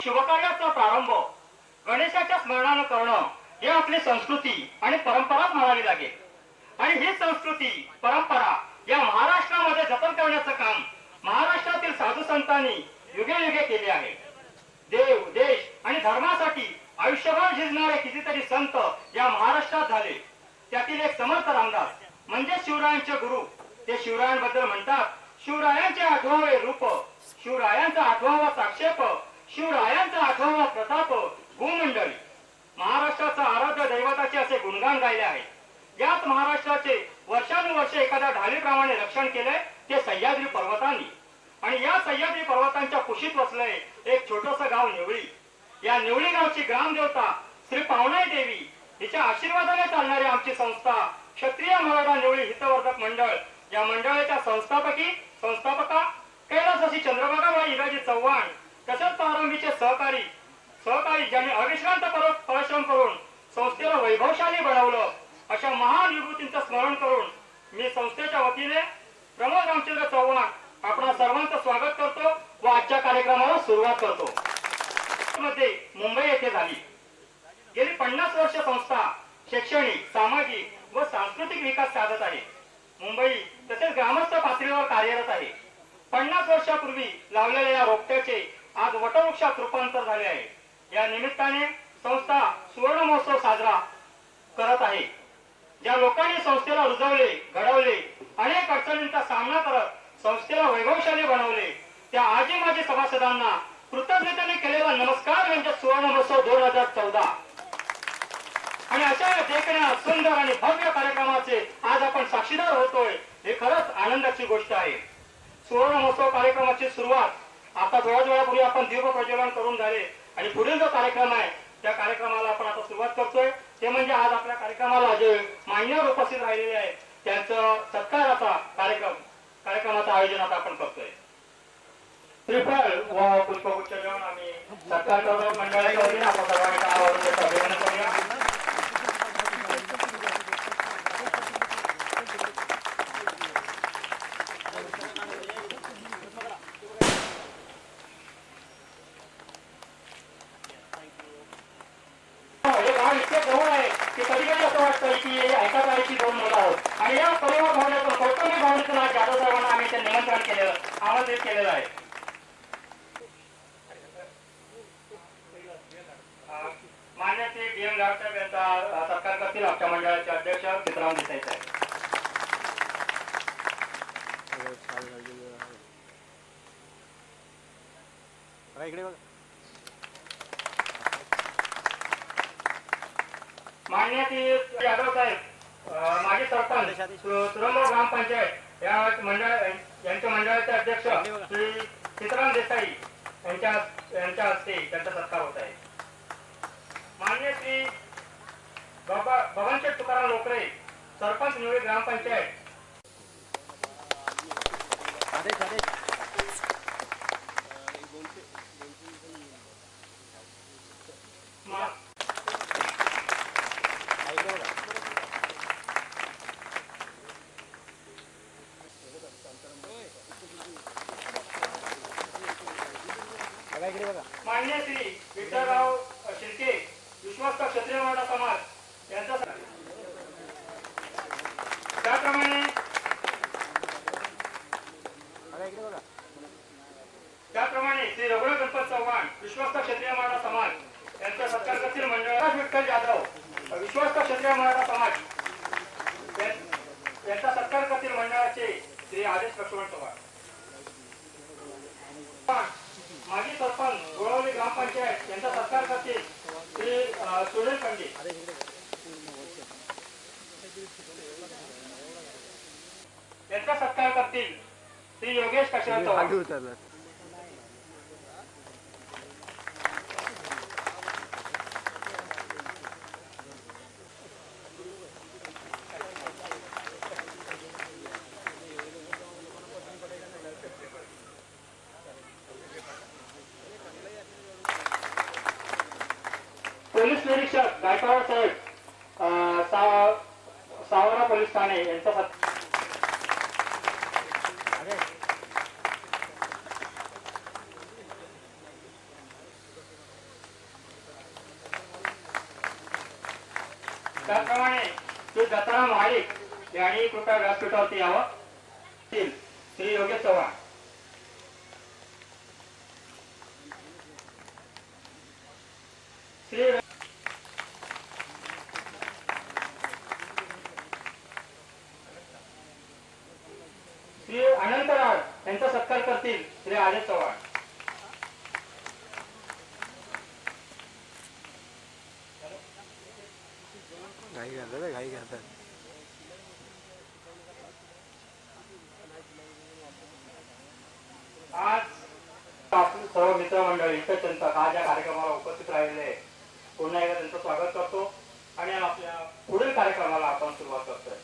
शुभकार्याचा प्रारंभ गणेशाच्या स्मरणानं करणं ही आपली संस्कृती आणि परंपराच म्हणावी लागेल. आणि ही संस्कृती परंपरा या महाराष्ट्रामध्ये जतन करण्याचं काम महाराष्ट्रातील साधू संतांनी युगे युगे केले आहे. देव देश आणि धर्मासाठी आयुष्यभर झिजणारे कितीतरी संत या महाराष्ट्रात झाले. त्यातील एक समर्थ रामदास म्हणजे शिवरायांचे गुरु. ते शिवरायांबद्दल म्हणतात, शिवरायांचे 8वे रूप, शिवरायांचा 8वा साक्षेप, शिवरायांचा 8वा प्रताप, भूमंडळी. महाराष्ट्राचा आराध्य दैवताचे असे गुणगान गायले आहे. याच महाराष्ट्राचे वर्षानुवर्ष एखाद्या ढालीप्रमाणे रक्षण केले ते सह्याद्री पर्वतांनी. आणि या सह्याद्री पर्वतांच्या कुशीत वसलंय एक छोटस गाव निवळी. या निवळी गावची ग्रामदेवता श्री पावनाई देवी हिच्या आशीर्वादाने चालणारी आमची संस्था क्षत्रिय मराठा निवळी हितवर्धक मंडळ. या मंडळाच्या संस्थापका कैलासवासी चंद्रभागाबाई हिराजी चव्हाण तसेच प्रारंभीचे सहकारी ज्यांनी अविश्रांत परिश्रम करून संस्थेला वैभवशाली बनवलं, अशा महान विभूतींचं स्मरण करून मी संस्थेच्या वतीने प्रमोद रामचंद्र चव्हाण आपणा सर्वांचं स्वागत करतो व आजच्या कार्यक्रमाला सुरुवात करतो. मध्ये मुंबई येथे झाली. गेली 50 वर्ष संस्था शैक्षणिक, सामाजिक व सांस्कृतिक विकास साधत आहे. मुंबई तसेच ग्रामस्थ पातळीवर कार्यरत आहे. 50 वर्षापूर्वी लावलेल्या या रोपट्याचे आज वटवृक्षात रूपांतर झाले आहे. या निमित्ताने संस्था सुवर्ण महोत्सव साजरा करत आहे. ज्या लोकांनी संस्थेला रुजवले, घडवले, अनेक अडचणींचा सामना करत संस्थेला वैभवशाली बनवले, त्या आजी माजी सभासदांना कृतज्ञतेने केलेला नमस्कार म्हणजे सुवर्ण महोत्सव 2014. आणि अशा देखण्या सुंदर आणि भव्य कार्यक्रमाचे आज आपण साक्षीदार होतोय, हे खरंच आनंदाची गोष्ट आहे. सुवर्ण महोत्सव कार्यक्रमाची सुरुवात आता थोड्याच वेळापूर्वी आपण दीप प्रज्वलन करून झाले आणि पुढील जो कार्यक्रम आहे त्या कार्यक्रमाला आपण आता सुरुवात करतोय. ते म्हणजे आज आपल्या कार्यक्रमाला जे मान्यवर उपस्थित राहिलेले आहेत त्यांचं सत्काराचा कार्यक्रमाचं आयोजन आता आपण करतोय. श्रीफळ व पुष्पगुच्छ देऊन आम्ही सत्कार करतो. मंडळाच्या वतीने आपण सर्वांना आवर्जून अभिनंदन करूया. कधी कधी असं वाटतं की एका तारीखी 2 मुलं आहोत आणि या परिवार भावनेतून कौटुंबिक भावनेतून आज जाधव साहेबांना आम्ही ते निमंत्रण आमंत्रित केलेलं आहे. मान्य श्री DM गाड साहेब यांचा सत्कार करतील आमच्या मंडळाचे अध्यक्ष सीताराम देसाई साहेब. मान्य श्री यादव साहेब माजी सरपंच सुरंबा ग्रामपंचायत यांच्या मंडळाचे अध्यक्ष श्री सीताराम देसाई यांच्या हस्ते त्यांचा सत्कार होत आहे. मान्य श्री भवनशेठ तुकाराम लोकरे सरपंच निवडी ग्रामपंचायत मान्य श्री विठ्ठलराव शिर्के विश्वस्त क्षत्रिय मराठा समाज यांचा त्याप्रमाणे श्री रघुनाथ गणपत चव्हाण विश्वस्त क्षत्रिय मराठा समाज यांचा सत्कार करतील. मंडळ विठ्ठल जाधव विश्वस्त क्षत्रिय मराठा समाज यांचा सत्कार करतील मंडळाचे श्री आदेश लक्ष्मण चव्हाण. माजी सरपंच गोळवली ग्रामपंचायत यांचा सत्कार करतील श्री सुनील पंडित. यांचा सत्कार करतील श्री योगेश काशीनाथ चव्हाण. पोलीस निरीक्षक गायकवाड साहेब सावरा पोलीस ठाणे यांचा त्याप्रमाणे श्री दत्ताराम महाडिक यांनी कृपया व्यासपीठावरती यावं. श्री योगेश चव्हाण. श्री श्री अनंतराज यांचा सत्कार करतील श्री आदेश चव्हाण. घाई करतात घाई करतात. आज आपण सर्व मित्रमंडळी इतर चिंतक आज या कार्यक्रमाला उपस्थित राहिलेले पुन्हा एकदा त्यांचं स्वागत करतो आणि आपल्या पुढील कार्यक्रमाला आपण सुरुवात करतोय.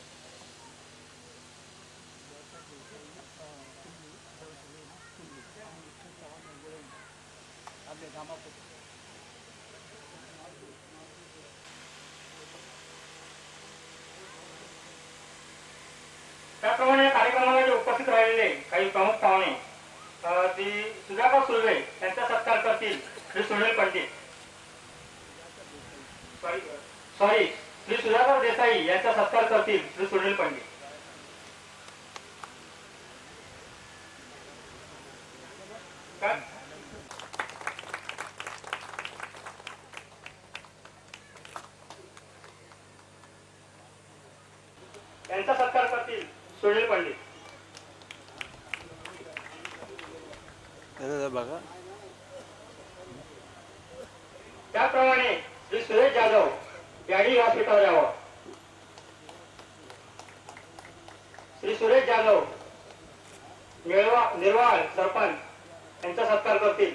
त्याप्रमाणे या कार्यक्रमाला जे उपस्थित राहिलेले काही प्रमुख पाहुणे श्री सुधाकर सुर्वे यांचा सत्कार करतील श्री सुनील पंडित. सॉरी श्री सुधाकर देसाई यांचा सत्कार करतील श्री सुनील पंडित. यांचा सत्कार करतील सुनील पंडित. बघा त्याप्रमाणे श्री सुरेश जाधव यांनी व्यासपीठावर यावं. श्री सुरेश जाधव निर्वाळ सरपंच यांचा सत्कार करतील.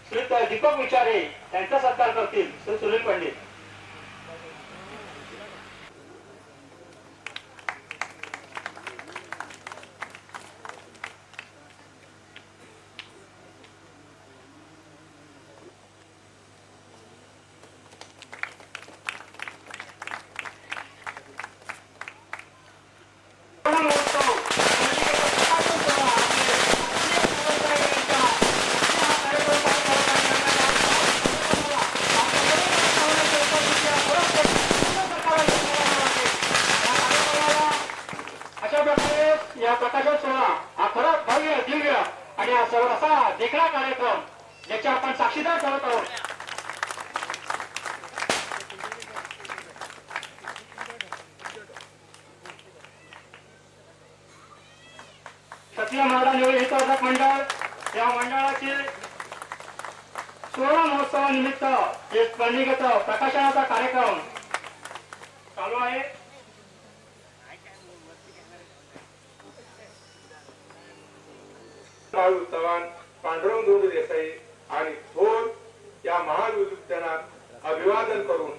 श्री दीपक विचारे यांचा सत्कार करतील श्री सुनील पंडित. या प्रकाशन सोहळा हा खरंच भव्य दिव्य आणि हा सर्व असा देखणा कार्यक्रम ज्याच्या आपण साक्षीदार ठरत आहोत. क्षत्रिय मराठा निवड हितवर्धक मंडळ या मंडळाचे सोहळा महोत्सवानिमित्त एक स्पर्धेगत प्रकाशनाचा कार्यक्रम चालू आहे. चव्हाण, पांडुरंग धोंड देसाई आणि थोर या महान विद्वानांना अभिवादन करून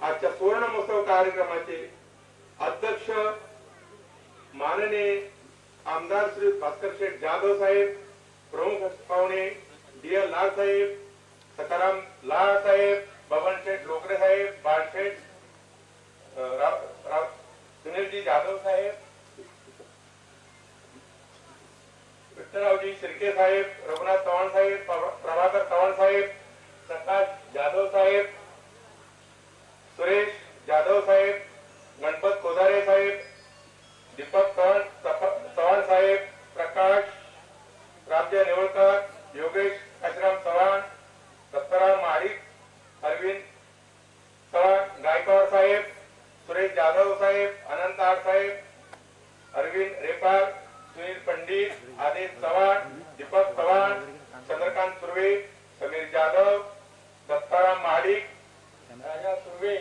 आजच्या सुवर्ण महोत्सव कार्यक्रमाचे अध्यक्ष माननीय आमदार श्री भास्कर शेठ जाधव साहेब, प्रमुख पाहुणे डी.एल. लाड साहेब, सकाराम लाड साहेब, बबन शेठ लोकरे साहेब, बाळशेठ सुनीलजी जाधव साहेब, विठ्ठलरावजी शिर्के साहेब, रघुनाथ चव्हाण साहेब, प्रभाकर चव्हाण साहेब, प्रकाश जाधव साहेब, सुरेश जाधव साहेब, गणपत कोदारे साहेब, दीपक चव्हाण साहेब, प्रकाश रामजय नेवळकर, योगेश काशीराम चव्हाण, दत्ताराम महाडिक, अरविंद चव्हाण गायकवाड साहेब, सुरेश जाधव साहेब, अनंत आर साहेब, अरविंद रेपाल, सुनील पंडित, आदेश चव्हाण, दीपक चव्हाण, चंद्रकांत सुर्वे, समीर जाधव, दत्ताराम महाडिक, राजा सुर्वे,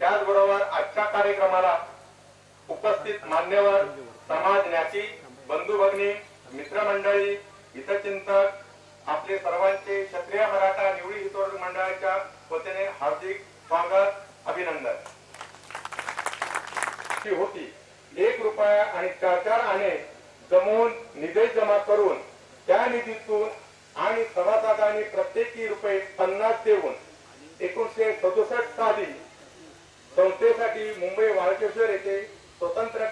त्याचबरोबर आजच्या कार्यक्रमाला उपस्थित मान्यवर, समाज ज्ञाती, बंधू भगिनी, मित्रमंडळी, हितचिंतक, आपले सर्वांचे क्षत्रिय मराठा निवडी हितवर्धक मंडळाच्या वतीने हार्दिक स्वागत, अभिनंदन. होती 1 रुपया आणि 4 आणे जमवून निधी जमा करून त्या निधीतून आणि सभासदांनी प्रत्येकी रुपये 50 देऊन 1967 साली संस्थेसाठी मुंबई वाळकेश्वर येथे स्वतंत्र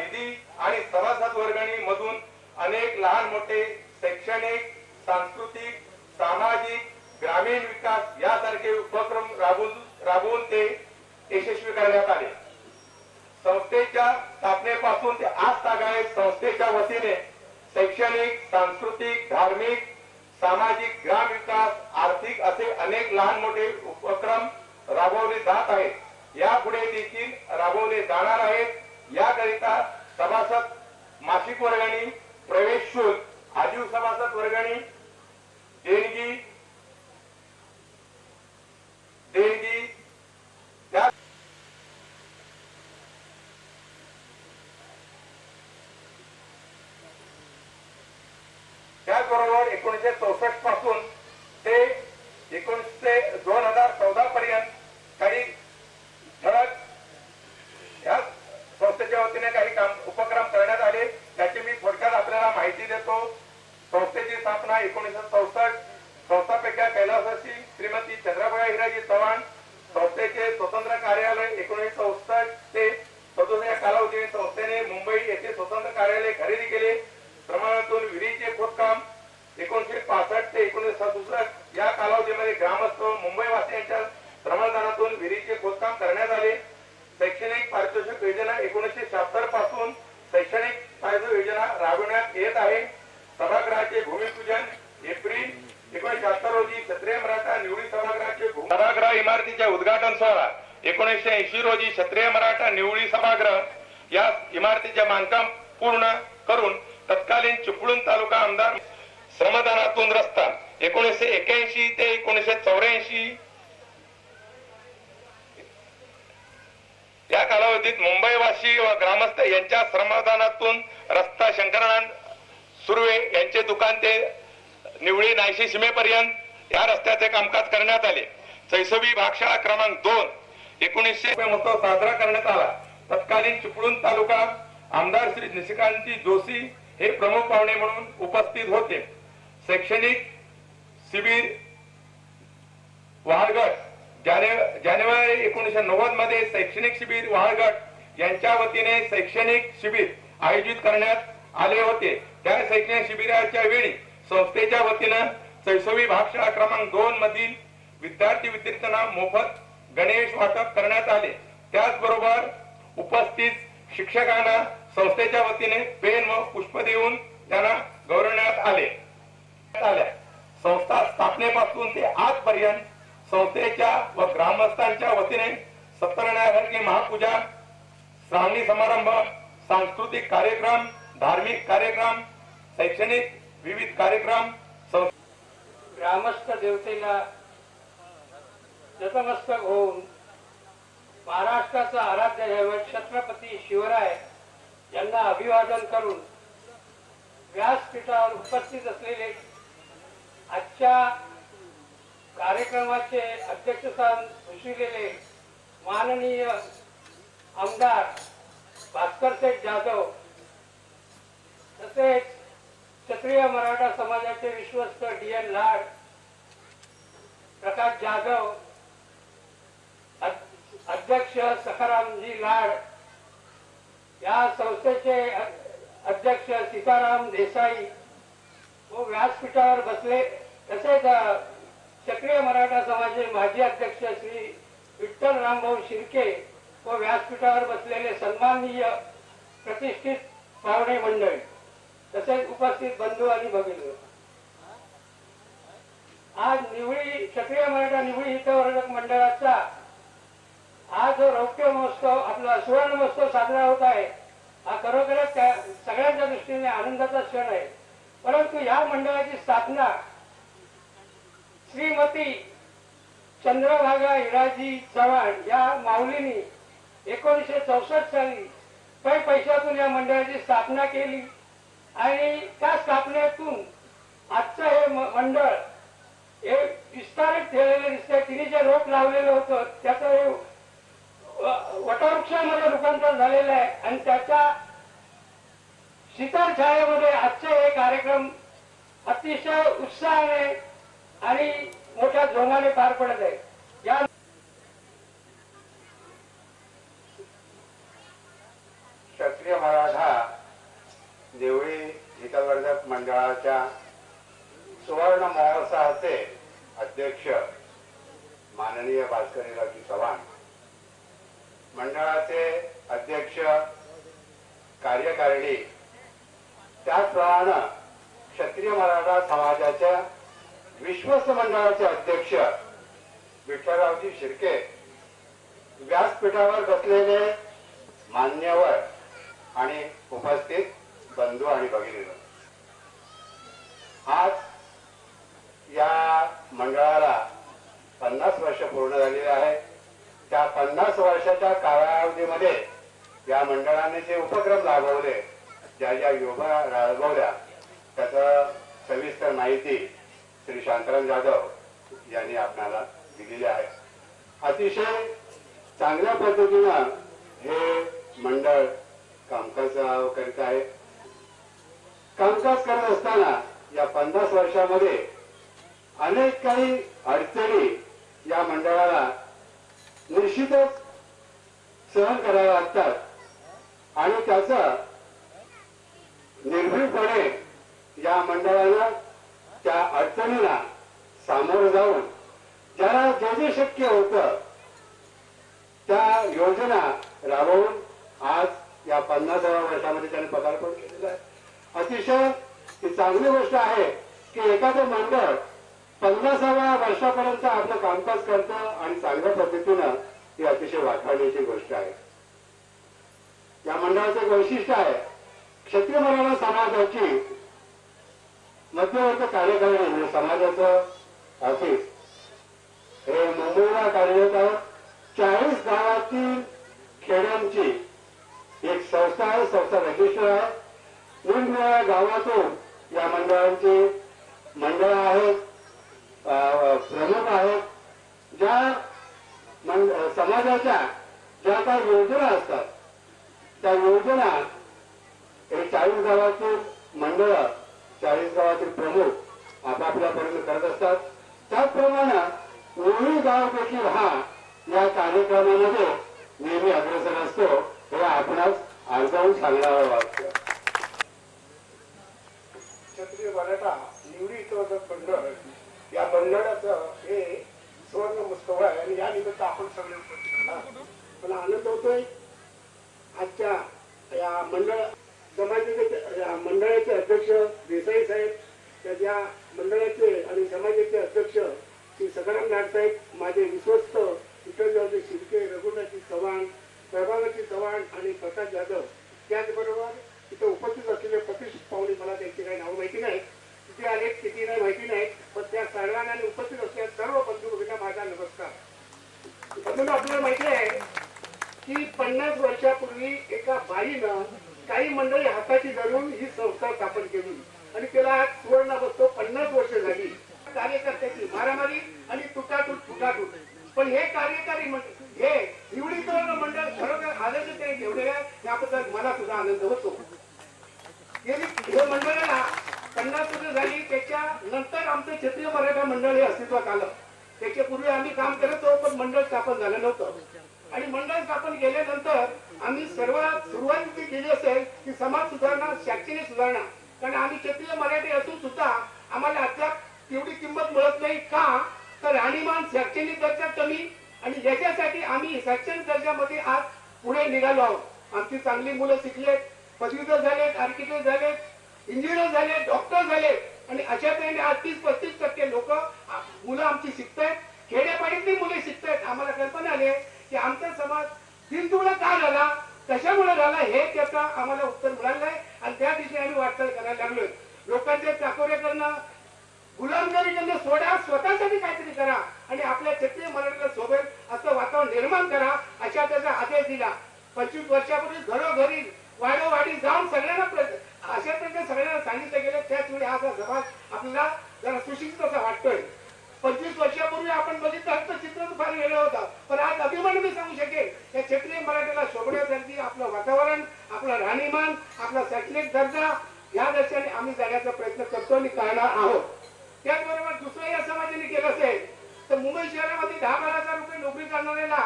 निधी आणि सभासद वर्गणी मधून अनेक लहान मोठे शैक्षणिक, सांस्कृतिक, सामाजिक, ग्रामीण विकास यासारखे उपक्रम राबवून ते यशस्वी करण्यात आले. संस्थेच्या स्थापनेपासून ते आज तागायत संस्थेच्या वतीने शैक्षणिक, सांस्कृतिक, धार्मिक, सामाजिक, ग्राम विकास, आर्थिक असे अनेक लहान मोठे उपक्रम राबवले जात आहेत. यापुढे देखील राबवले जाणार आहेत. याकरिता सभासद मासिक वर्गणी, प्रवेश शुल्क, आजीव सभासद वर्गणी, देणगी त्याचबरोबर 1964 पासून ते 2014 पर्यंत काही ठळक या संस्थेच्या वतीने काही उपक्रम करण्यात आले. त्याची मी थोडक्यात आपल्याला माहिती देतो. संस्थेची स्थापना 1964. संस्थापिका कैलासवासी श्रीमती चंद्रबाई हिराजी चव्हाण. संस्थेचे स्वतंत्र कार्यालय 1964 ते 67 या कालावधीत संस्थेने मुंबई येथे स्वतंत्र कार्यालय खरेदी केले. प्रमाणातून विहिरीचे खोदकाम 1965 ते 1967 या कालावधीमध्ये ग्रामस्थ मुंबईवासियांच्या श्रमदानातून विहिरीचे खोदकाम करण्यात आले. शैक्षणिक पारितोषिक योजना 1976 पासून शैक्षणिक पारितोषिक योजना राबवण्यात येत आहे. सभागृहाचे भूमिपूजन एप्रिल 1976 रोजी क्षत्रिय मराठा निवडी सभागृहाचे सभागृह इमारतीचे उद्घाटन सोहळा 1980 रोजी क्षत्रिय मराठा निवडी सभागृह या इमारतीचे बांधकाम पूर्ण करून तत्कालीन चिपळूण तालुका आमदार श्रमदानातून रस्ता 1981 ते 1984 या कालावधीत मुंबईवासी व ग्रामस्थ यांच्या श्रमदानातून रस्ता शंकरनारायण सुर्वे यांचे दुकान ते निवडी नायशी सीमेपर्यंत या रस्त्याचे कामकाज करण्यात आले. 60वी भागशाळा क्रमांक 2 1900 महोत्सव साजरा करण्यात आला. तत्कालीन चिपळूण तालुका आमदार श्री निशिकांतजी जोशी हे प्रमुख पाहुणे म्हणून उपस्थित होते. शैक्षणिक शिबिर वहाडगट जानेवारी 1990 मध्ये शैक्षणिक शिबिर वहाडगट यांच्या वतीने शैक्षणिक शिबिर आयोजित करण्यात आले होते. त्या शैक्षणिक शिबिराच्या वेळी संस्थेच्या वतीनं 60वी भागशाळा क्रमांक 2 मधील विद्यार्थ्यांना मोफत गणेश वाटप करण्यात आले. त्याचबरोबर उपस्थित शिक्षकांना संस्थेच्या वतीने पेन व पुष्प देऊन त्यांना गौरवण्यात आले. संस्था स्थापनेपासून ते आजपर्यंत संस्थेच्या व ग्रामस्थांच्या वतीने सत्यनारायण महापूजा, श्रावणी समारंभ, सांस्कृतिक कार्यक्रम, धार्मिक कार्यक्रम, शैक्षणिक विविध कार्यक्रम ग्रामस्थ देवतेला नतमस्तक होऊन महाराष्ट्राचा आराध्य दैवत छत्रपती शिवराय यांना अभिवादन करून व्यासपीठावर उपस्थित असलेले आजच्या कार्यक्रमाचे अध्यक्षस्थान भूषविलेले माननीय आमदार भास्करशेठ जाधव तसेच क्षत्रिय मराठा समाजाचे विश्वस्त DN लाड, प्रकाश जाधव, अध्यक्ष सखारामजी लाड, या संस्थेचे अध्यक्ष सीताराम देसाई व व्यासपीठावर बसले तसेच क्षत्रिय मराठा समाजाचे माजी अध्यक्ष श्री विठ्ठल रामभाऊ शिर्के व व्यासपीठावर बसलेले सन्माननीय प्रतिष्ठित पाहुणे मंडळी तसेच उपस्थित बंधू आणि भगिनी, आज निवडी क्षत्रिय मराठा निवडी हितवर्धक मंडळाचा हा जो रौप्य महोत्सव आपला सुवर्ण महोत्सव साजरा होत आहे हा खरोखरच सगळ्यांच्या दृष्टीने आनंदाचा क्षण आहे. परंतु या मंडळाची स्थापना श्रीमती चंद्रभागा हिराजी चव्हाण या माऊलींनी 1964 साली पैशातून या मंडळाची स्थापना केली आणि त्या स्थापनेतून आजचं हे मंडळ हे विस्तारित ठेवलेले दिसते. तिने जे रोप लावलेलं होतं त्याचं हे वटवृक्षामध्ये रूपांतर झालेलं आहे आणि त्याच्या शीतल छायेमध्ये आजचे हे कार्यक्रम अतिशय उत्साहाने आणि मोठ्या जोमाने पार पडत आहे. या क्षत्रिय मराठा मंडळाच्या सुवर्ण महोत्सवाचे अध्यक्ष माननीय भास्कररावजी चव्हाण, मंडळाचे अध्यक्ष, कार्यकारिणी, त्याचप्रमाणे क्षत्रिय मराठा समाजाच्या विश्वस्त मंडळाचे अध्यक्ष विठ्ठलरावजी शिर्के, व्यासपीठावर बसलेले मान्यवर आणि उपस्थित बंधू आणि भगिनी, आज या मंडळाला 50 वर्ष पूर्ण झालेली आहे. त्या 50 वर्षाच्या कालावधीमध्ये या मंडळाने जे उपक्रम राबवले, ज्या ज्या योजना राबवल्या, त्याचं सविस्तर माहिती श्री शांताराम जाधव यांनी आपल्याला दिलेली आहे. अतिशय चांगल्या पद्धतीनं हे मंडळ कामकाज करीत आहे. कामकाज करत असताना या 50 वर्षामध्ये अनेक काही अडचणी या मंडळाला निश्चितच सहन कराव्या लागतात आणि त्याचा निर्भीडपणे या मंडळाला त्या अडचणीला सामोरं जाऊन ज्याला जे जे शक्य होतं त्या योजना राबवून आज या 50व्या वर्षामध्ये त्याने पदार्पण केलेलं आहे. अतिशय ही चांगली गोष्ट आहे की एखादं मंडळ 50व्या वर्षापर्यंत आपलं कामकाज करतं आणि चांगल्या पद्धतीनं ही अतिशय वाखाणण्याची गोष्ट आहे. या मंडळाचं एक वैशिष्ट्य आहे, क्षत्रिय मराठा समाजाची मध्यवर्ती कार्यकारिणी म्हणजे समाजाचं ऑफिस हे मुंबईला कार्यरत आहे. 40 गावातील खेड्यांची एक संस्था आहे, संस्था रजिस्टर आहे. वेगवेगळ्या गावातून या मंडळांची मंडळ आहेत, प्रमुख आहेत. ज्या समाजाच्या ज्या काही योजना असतात त्या योजना हे 40 गावातील मंडळ, 40 गावातील प्रमुख आपापल्यापर्यंत करत असतात. त्याचप्रमाणे ओळी गाव देखील हा या कार्यक्रमामध्ये नेहमी अग्रेसर असतो हे आपणास अर्जावून सांगावं वाटतं. क्षत्रिय मराठा निवडी मंडळ या मंडळाचं हे सुवर्ण महोत्सव आहे आणि या निमित्त आपण सगळे उपस्थित आहात. मला आनंद होतोय. आजच्या या मंडळाचे अध्यक्ष देसाई साहेब, त्याच्या मंडळाचे आणि समाजाचे अध्यक्ष श्री सखाराम लाड साहेब, माझे विश्वस्त विठ्ठलरावजी शिर्के, रघुनाथजी चव्हाण, प्रभावजी चव्हाण आणि प्रकाश जाधव, त्याचबरोबर तिथे उपस्थित असलेले प्रतिष्ठित पाहुणे, मला त्यांची काही नावं माहिती नाही, तिथे आले किती नाही माहिती नाही, पण त्या सर्वांना आणि उपस्थित असलेल्या सर्व बंधू भगिनींना माझा नमस्कार. म्हणून आपल्याला माहिती आहे की 50 वर्षापूर्वी एका बाईनं काही मंडळी हाताची धरून ही संस्था स्थापन केली आणि त्याला सुवर्ण बसतो 50 वर्ष झाली. कार्यकर्त्याची मारामारी आणि तुटाटूट पण हे कार्यकारी हे निवडीकरण मंडळ खरोखर आदर्श ते ठेवलेलं आहे, याबद्दल मला सुद्धा आनंद होतो. हे मंडळाला 50 वर्ष झाली. त्याच्या नंतर आमचं क्षत्रिय मराठा मंडळ हे अस्तित्वात आलं. त्याच्या पूर्वी आम्ही काम करत होतो पण मंडळ स्थापन झालं नव्हतं. आणि मंडळ स्थापन केल्यानंतर आम्ही सर्वात सुरुवात केली असेल की समाज सुधारणा, शैक्षणिक सुधारणा. कारण आम्ही क्षत्रिय मराठी असून सुद्धा आम्हाला अद्याप तेवढी किंमत मिळत नाही. का तर राहणीमान, शैक्षणिक दर्जा कमी आणि याच्यासाठी आम्ही शैक्षणिक दर्जामध्ये आज पुढे निघालो आहोत. आमची चांगली मुलं शिकलेत, पदवीधर झालेत, आर्किटेक्ट झालेत, इंजिनियर झाले, डॉक्टर झाले आणि अशा तऱ्हेने आज 30-35% लोक मुलं आमची शिकतायत. खेड्यापाड्यातली मुले शिकतायत. आम्हाला कल्पना आली की आमचा समाज दिनदुबळा का झाला, कशामुळे झाला, हे त्याचं आम्हाला उत्तर मिळालं आहे आणि त्या दिवशी आम्ही वाटचाल करायला लागलोय. लोकांचे चाकोरे करणं, गुलामगिरी करणं सोडा, स्वतःसाठी काहीतरी करा आणि आपल्या क्षत्रिय मराठा सोबत असं वातावरण निर्माण करा, अशा त्याचा आदेश दिला. 25 वर्षापूर्वी घरोघरी वाडोवाडी जाऊन सगळ्यांना अशा प्रकारे सगळ्यांना सांगितलं गेलं. त्याच वेळी हा समाज आपल्याला जरा सुशिक्षित असा वाटतोय. 25 वर्षापूर्वी आपण बघितलं तर चित्र फार वेगळं होतं, पण आज अभिमान मी सांगू शकेल या क्षत्रिय मराठीला शोभण्यासाठी आपलं वातावरण, आपलं राहणीमान, आपला शैक्षणिक दर्जा या दर्शनाने आम्ही जाण्याचा प्रयत्न करतो आणि करणार आहोत. त्याचबरोबर दुसरं या समाजाने केलं असेल तर मुंबई शहरामध्ये 10-12 रुपये नोकरी करणाऱ्याला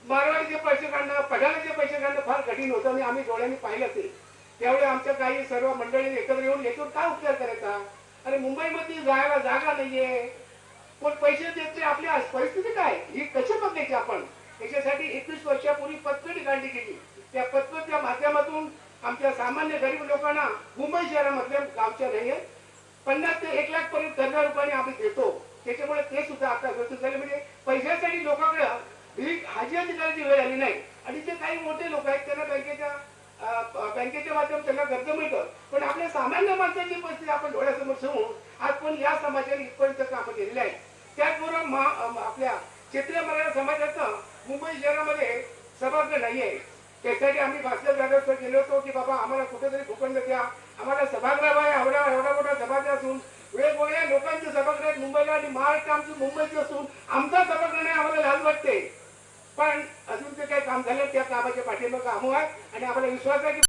मारवाडीचे पैसे काढणं, पठाणाचे पैसे काढणं फार कठीण होतं आणि आम्ही डोळ्यांनी पाहिलं असेल. त्यावेळी आमच्या काही सर्व मंडळींनी एकत्र येऊन याच्यावर काय उपचार करायचा. अरे मुंबईमध्ये जायला जागा नाहीये, कोण पैसे देत नाही. आपली परिस्थिती काय ही कशी बघायची आपण. याच्यासाठी 21 वर्षापूर्वी पतपेढी काढली गेली. त्या पतपेढीच्या माध्यमातून आमच्या सामान्य गरीब लोकांना मुंबई शहरामधल्या गावच्या नाहीये 50 ते 1 लाख पर्यंत कर्ज रुपयाने आम्ही देतो. त्याच्यामुळे ते सुद्धा आता व्यवस्थित झाले. म्हणजे पैशासाठी लोकांकडे हाजिरा करायची वेळ आली नाही. आणि जे काही मोठे लोक आहेत त्यांना बँकेच्या माध्यमातून त्यांना कर्ज मिळतं. पण आपल्या सामान्य माणसाची परिस्थिती आपण डोळ्यासमोर ठेवून आज पण या समाजाने इथपर्यंत काम केलेले आहे. त्याचबरोबर आपल्या क्षेत्रीय मराठा समाजाचं मुंबई शहरामध्ये सभागृह नाहीये. त्यासाठी आम्ही भास्कर दादासह गेलो होतो की बाबा आम्हाला कुठेतरी भूखंड द्या, आम्हाला सभागृह आहे. एवढा मोठा सभागृह असून वेगवेगळ्या लोकांचे सभागृह आहेत मुंबईला आणि महाराष्ट्र आमची मुंबईची असून आमचा सभागृह नाही, आम्हाला लाज वाटते. पण अजून ते काही काम झालं त्या कामाच्या पाठीमागे आम्ही आहे आणि आम्हाला विश्वास आहे की